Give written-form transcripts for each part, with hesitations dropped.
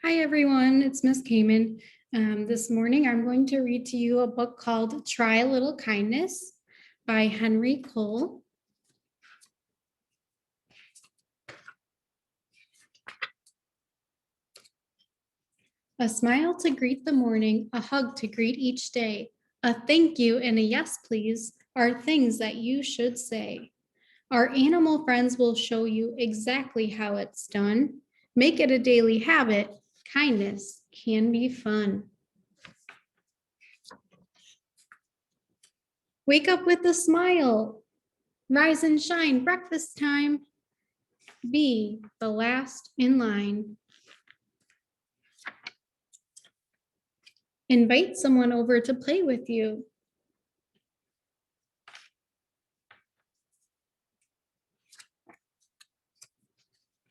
Hi, everyone. It's Miss Kamin. This morning, I'm going to read to you a book called Try a Little Kindness by Henry Cole. A smile to greet the morning, a hug to greet each day, a thank you and a yes, please are things that you should say. Our animal friends will show you exactly how it's done. Make it a daily habit. Kindness can be fun. Wake up with a smile. Rise and shine, breakfast time. Be the last in line. Invite someone over to play with you.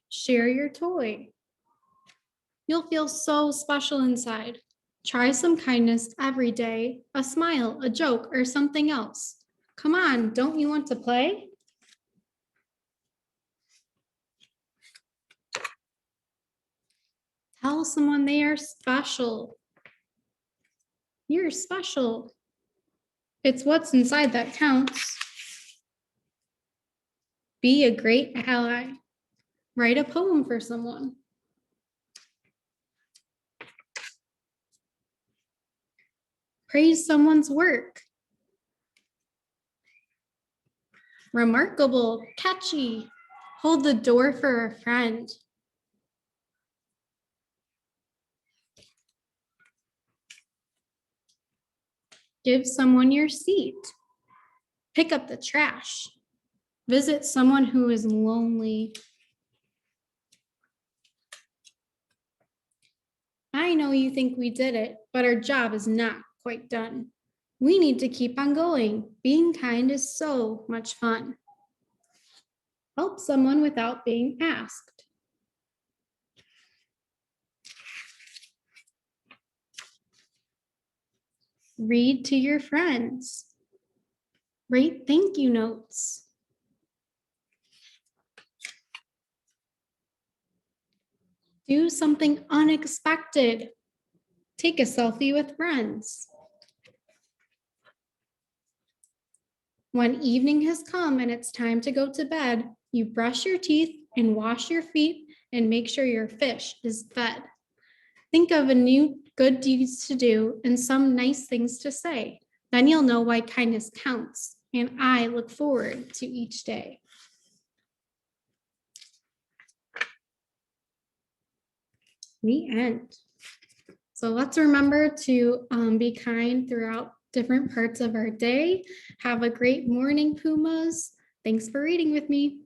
Share your toy. You'll feel so special inside. Try some kindness every day, a smile, a joke, or something else. Come on, don't you want to play? Tell someone they are special. You're special. It's what's inside that counts. Be a great ally. Write a poem for someone. Praise someone's work. Remarkable, catchy. Hold the door for a friend. Give someone your seat. Pick up the trash. Visit someone who is lonely. I know you think we did it, but our job is not quite done. We need to keep on going. Being kind is so much fun. Help someone without being asked. Read to your friends. Write thank you notes. Do something unexpected. Take a selfie with friends. When evening has come and it's time to go to bed, you brush your teeth and wash your feet and make sure your fish is fed. Think of a new good deeds to do and some nice things to say. Then you'll know why kindness counts, and I look forward to each day. The end. So let's remember to be kind throughout different parts of our day. Have a great morning, Pumas. Thanks for reading with me.